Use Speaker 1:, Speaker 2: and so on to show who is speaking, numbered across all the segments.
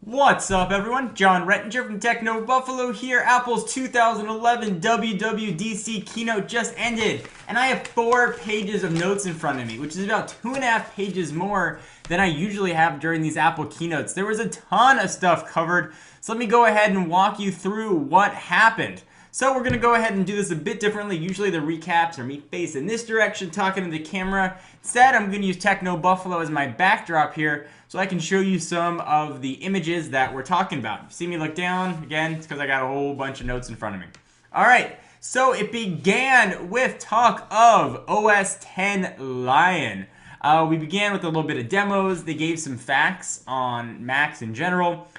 Speaker 1: What's up, everyone? John Rettinger from Techno Buffalo here. Apple's 2011 WWDC keynote just ended, and I have 4 pages of notes in front of me, which is about 2.5 pages more than I usually have during these Apple keynotes. There was a ton of stuff covered, so let me go ahead and walk you through what happened. So we're going to go ahead and do this a bit differently. Usually the recaps are me facing this direction, talking to the camera. Instead, I'm going to use Techno Buffalo as my backdrop here so I can show you some of the images that we're talking about. If you see me look down, again, it's because I got a whole bunch of notes in front of me. All right, so it began with talk of OS X Lion. We began with a little bit of demos. They gave some facts on Macs in general.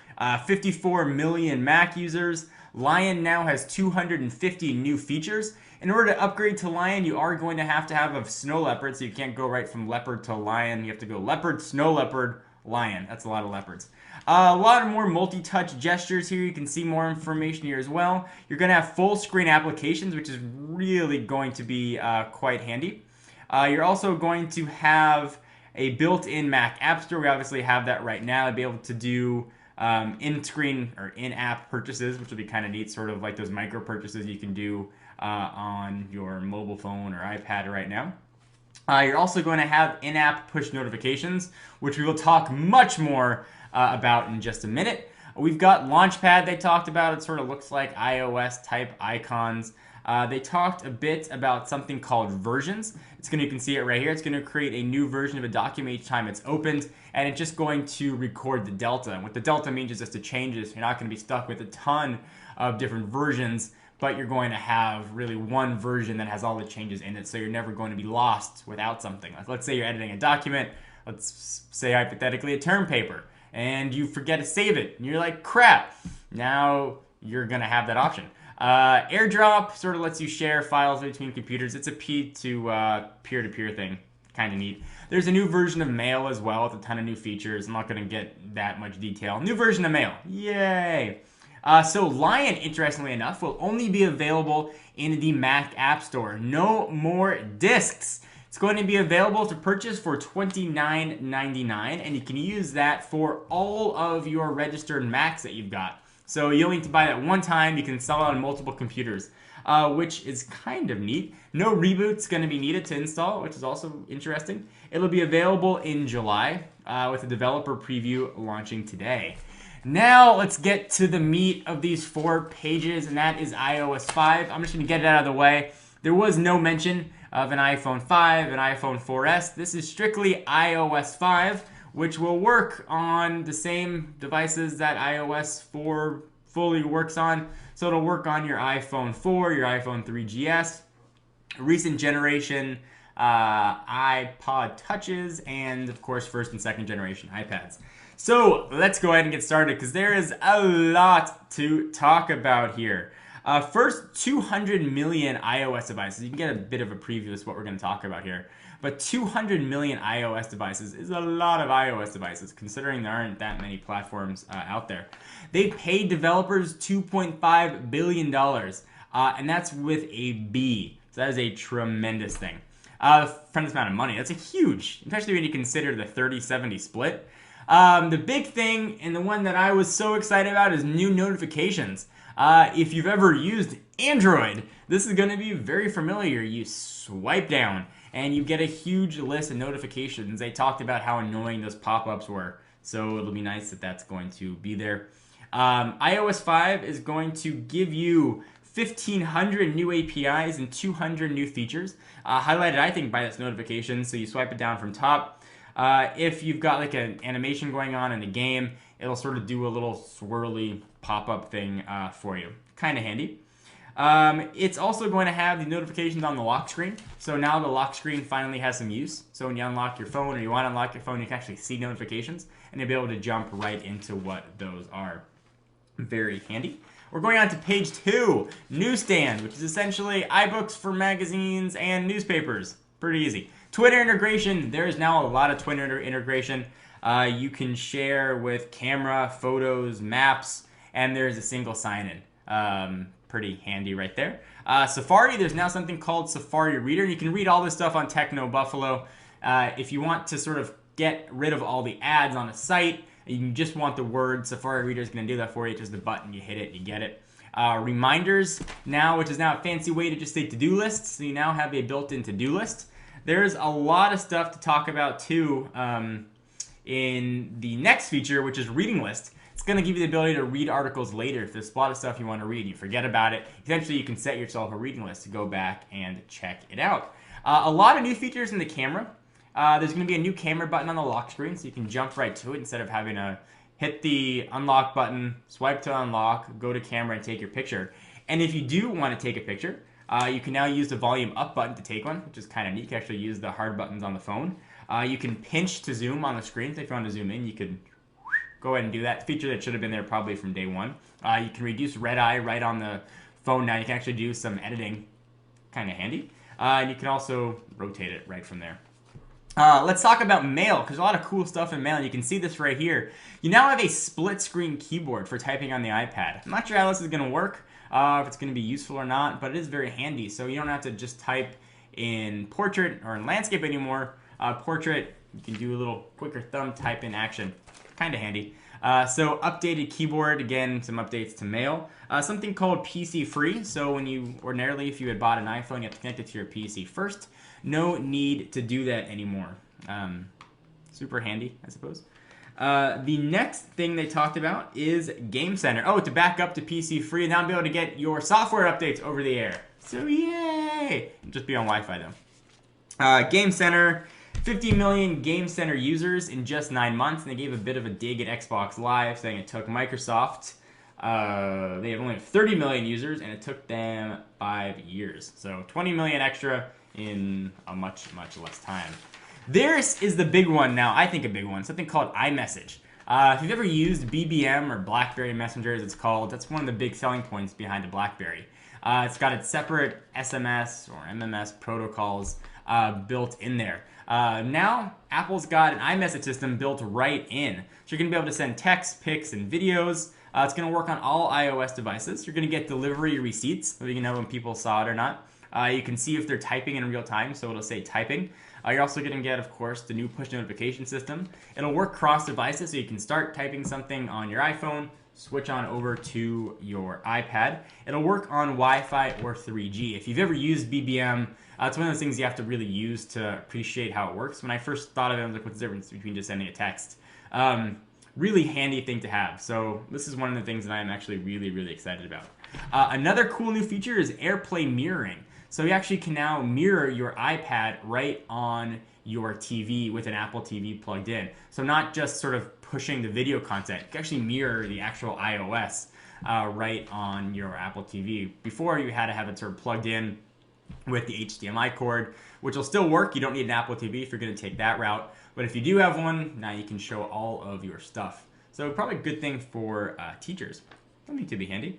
Speaker 1: 54 million Mac users. Lion now has 250 new features. In order to upgrade to Lion, you are going to have a snow leopard, so you can't go right from leopard to lion. You have to go leopard, snow leopard, lion. That's a lot of leopards. A lot of more multi-touch gestures here. You can see more information here as well. You're going to have full screen applications, which is really going to be quite handy. You're also going to have a built-in Mac App Store. We obviously have that right now to be able to do in-screen or in-app purchases, which will be kind of neat, sort of like those micro purchases you can do on your mobile phone or iPad right now. You're also going to have in-app push notifications, which we will talk much more about in just a minute. We've got Launchpad they talked about. It sort of looks like iOS type icons. They talked a bit about something called versions. You can see it right here. It's going to create a new version of a document each time it's opened, and it's just going to record the delta. And what the delta means is just the changes. You're not going to be stuck with a ton of different versions, but you're going to have really one version that has all the changes in it, so you're never going to be lost without something. Like, let's say you're editing a document, let's say hypothetically a term paper, and you forget to save it, and you're like, crap, now you're going to have that option. AirDrop sort of lets you share files between computers. It's a P to peer-to-peer thing. Kind of neat. There's a new version of Mail as well with a ton of new features. I'm not going to get that much detail. New version of Mail. Yay! So Lion, interestingly enough, will only be available in the Mac App Store. No more discs. It's going to be available to purchase for $29.99, and you can use that for all of your registered Macs that you've got. So you only need to buy that one time. You can install it on multiple computers, which is kind of neat. No reboot's going to be needed to install, which is also interesting. It'll be available in July with a developer preview launching today. Now let's get to the meat of these 4 pages, and that is iOS 5. I'm just going to get it out of the way. There was no mention of an iPhone 5, an iPhone 4S. This is strictly iOS 5. Which will work on the same devices that iOS 4 fully works on. So it'll work on your iPhone 4, your iPhone 3GS, recent generation iPod Touches, and of course first and second generation iPads. So let's go ahead and get started because there is a lot to talk about here. First, 200 million iOS devices. You can get a bit of a preview of what we're going to talk about here. But 200 million iOS devices is a lot of iOS devices, considering there aren't that many platforms out there. They paid developers $2.5 billion, and that's with a B. So that is a tremendous thing. Tremendous amount of money. That's a huge, especially when you consider the 30-70 split. The big thing, and the one that I was so excited about, is new notifications. If you've ever used Android, this is going to be very familiar. You swipe down, and you get a huge list of notifications. They talked about how annoying those pop-ups were, so it'll be nice that that's going to be there. iOS 5 is going to give you 1,500 new APIs and 200 new features, highlighted, I think, by this notification. So you swipe it down from top. If you've got like an animation going on in the game, it'll sort of do a little swirly pop-up thing for you. Kind of handy. It's also going to have the notifications on the lock screen. So now the lock screen finally has some use. So when you unlock your phone or you want to unlock your phone, you can actually see notifications and you'll be able to jump right into what those are. Very handy. We're going on to page 2, Newsstand, which is essentially iBooks for magazines and newspapers. Pretty easy. Twitter integration. There is now a lot of Twitter integration. You can share with camera, photos, maps, and there's a single sign-in. Pretty handy right there. Safari, there's now something called Safari Reader. You can read all this stuff on Techno Buffalo. If you want to sort of get rid of all the ads on a site, You just want the word. Safari Reader is going to do that for you. It's just the button. You hit it, you get it. Reminders now, which is now a fancy way to just say to-do lists. So you now have a built-in to-do list. There's a lot of stuff to talk about too in the next feature, which is reading list. It's going to give you the ability to read articles later. If there's a lot of stuff you want to read and you forget about it, essentially you can set yourself a reading list to go back and check it out. A lot of new features in the camera. There's going to be a new camera button on the lock screen, so you can jump right to it instead of having to hit the unlock button, swipe to unlock, go to camera, and take your picture. And if you do want to take a picture, you can now use the volume up button to take one, which is kind of neat. You can actually use the hard buttons on the phone. You can pinch to zoom on the screen. So if you want to zoom in, you could go ahead and do that. Feature that should have been there probably from day one. You can reduce red eye right on the phone now. You can actually do some editing. Kind of handy. And you can also rotate it right from there. Let's talk about Mail, because there's a lot of cool stuff in Mail, and you can see this right here. You now have a split-screen keyboard for typing on the iPad. I'm not sure how this is going to work, if it's going to be useful or not, but it is very handy. So you don't have to just type in Portrait or in Landscape anymore. Portrait, you can do a little quicker thumb type in action. Kind of handy. So updated keyboard, again, some updates to Mail. Something called PC Free. So when you, ordinarily, if you had bought an iPhone, you have to connect it to your PC first. No need to do that anymore. Super handy, I suppose. The next thing they talked about is Game Center. Oh, to back up to PC Free, and now be able to get your software updates over the air. So yay! Just be on Wi-Fi though. Game Center, 50 million Game Center users in just 9 months, and they gave a bit of a dig at Xbox Live, saying it took Microsoft. They have only 30 million users, and it took them 5 years. So 20 million extra in a much less time. This is the big one now, I think a big one, something called iMessage. If you've ever used BBM or BlackBerry Messenger as it's called, that's one of the big selling points behind a BlackBerry. It's got its separate SMS or MMS protocols built in there. Now, Apple's got an iMessage system built right in. So you're going to be able to send text, pics, and videos. It's going to work on all iOS devices. You're going to get delivery receipts, so you can know when people saw it or not. You can see if they're typing in real time, so it'll say typing. You're also going to get, of course, the new push notification system. It'll work cross devices, so you can start typing something on your iPhone, switch on over to your iPad. It'll work on Wi-Fi or 3G. If you've ever used BBM, it's one of those things you have to really use to appreciate how it works. When I first thought of it, I was like, what's the difference between just sending a text? Really handy thing to have. So this is one of the things that I'm actually really excited about. Another cool new feature is AirPlay mirroring. So you actually can now mirror your iPad right on your TV with an Apple TV plugged in. So not just sort of pushing the video content, you can actually mirror the actual iOS right on your Apple TV. Before, you had to have it sort of plugged in with the HDMI cord, which will still work. You don't need an Apple TV if you're going to take that route. But if you do have one, now you can show all of your stuff. So probably a good thing for teachers. Something to be handy.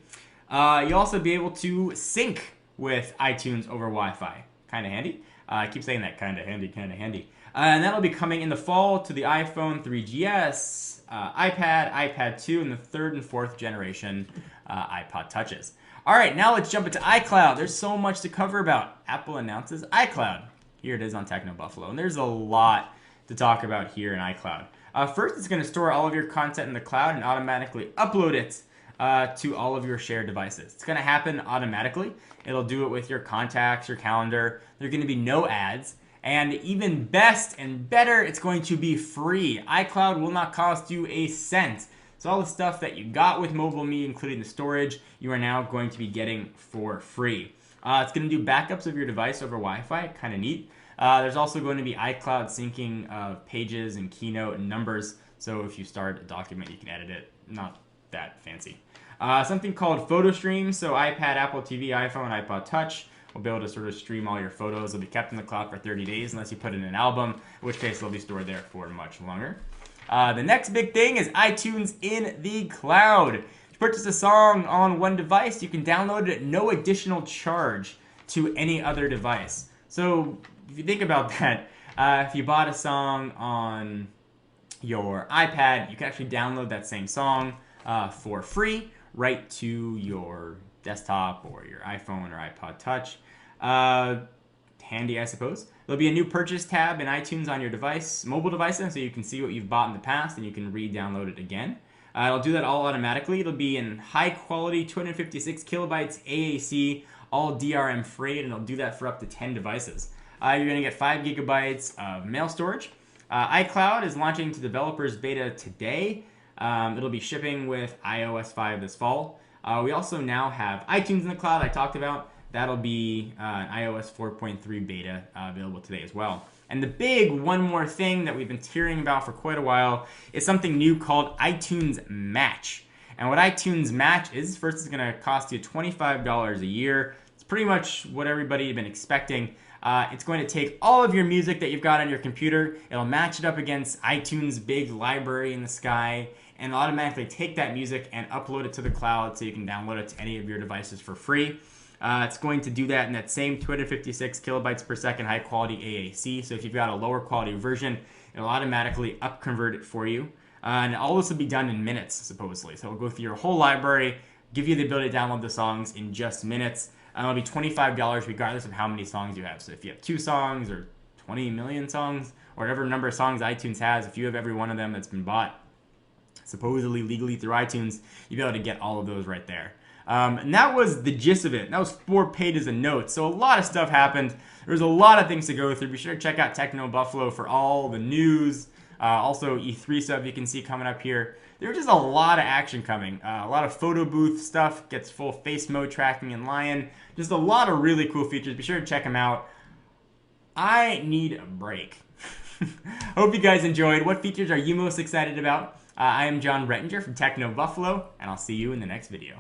Speaker 1: You'll also be able to sync with iTunes over Wi-Fi. Kind of handy. I keep saying that, kind of handy. And that'll be coming in the fall to the iPhone 3GS, iPad, iPad 2, and the 3rd and 4th generation iPod Touches. All right, now let's jump into iCloud. There's so much to cover about. Apple announces iCloud. Here it is on Techno Buffalo, and there's a lot to talk about here in iCloud. First, it's going to store all of your content in the cloud and automatically upload it to all of your shared devices. It's going to happen automatically. It'll do it with your contacts, your calendar. There are going to be no ads. And even best and better, it's going to be free. iCloud will not cost you a cent. So all the stuff that you got with MobileMe, including the storage, you are now going to be getting for free. It's going to do backups of your device over Wi-Fi. Kind of neat. There's also going to be iCloud syncing of pages and Keynote and numbers. So if you start a document, you can edit it. Not that fancy. Something called Photo Stream. So iPad, Apple TV, iPhone, iPod Touch will be able to sort of stream all your photos. They'll be kept in the cloud for 30 days unless you put it in an album, in which case they'll be stored there for much longer. The next big thing is iTunes in the cloud. If you purchase a song on one device, you can download it at no additional charge to any other device. So if you think about that, if you bought a song on your iPad, you can actually download that same song for free right to your desktop or your iPhone or iPod Touch. handy, I suppose. There'll be a new purchase tab in iTunes on your device, mobile device, so you can see what you've bought in the past and you can re-download it again. It'll do that all automatically. It'll be in high quality 256 kilobytes AAC, all DRM free, and it'll do that for up to 10 devices. You're going to get 5 gigabytes of mail storage. iCloud is launching to developers beta today. It'll be shipping with iOS 5 this fall. We also now have iTunes in the cloud, I talked about. That'll be an iOS 4.3 beta available today as well. And the big one more thing that we've been hearing about for quite a while is something new called iTunes Match. And what iTunes Match is, first it's going to cost you $25 a year. It's pretty much what everybody had been expecting. It's going to take all of your music that you've got on your computer, it'll match it up against iTunes' big library in the sky, and automatically take that music and upload it to the cloud so you can download it to any of your devices for free. It's going to do that in that same 256 kilobytes per second high quality AAC. So if you've got a lower quality version, it'll automatically upconvert it for you. And all this will be done in minutes, supposedly. So it'll go through your whole library, give you the ability to download the songs in just minutes. It'll be $25 regardless of how many songs you have. So if you have 2 songs or 20 million songs, or whatever number of songs iTunes has, if you have every one of them that's been bought supposedly legally through iTunes, you'll be able to get all of those right there. And that was the gist of it. That was 4 pages of notes. So a lot of stuff happened. There was a lot of things to go through. Be sure to check out Techno Buffalo for all the news. Also E3 stuff you can see coming up here. There was just a lot of action coming. A lot of photo booth stuff. Gets full face mode tracking in Lion. Just a lot of really cool features. Be sure to check them out. I need a break. Hope you guys enjoyed. What features are you most excited about? I am Jon Rettinger from Techno Buffalo, and I'll see you in the next video.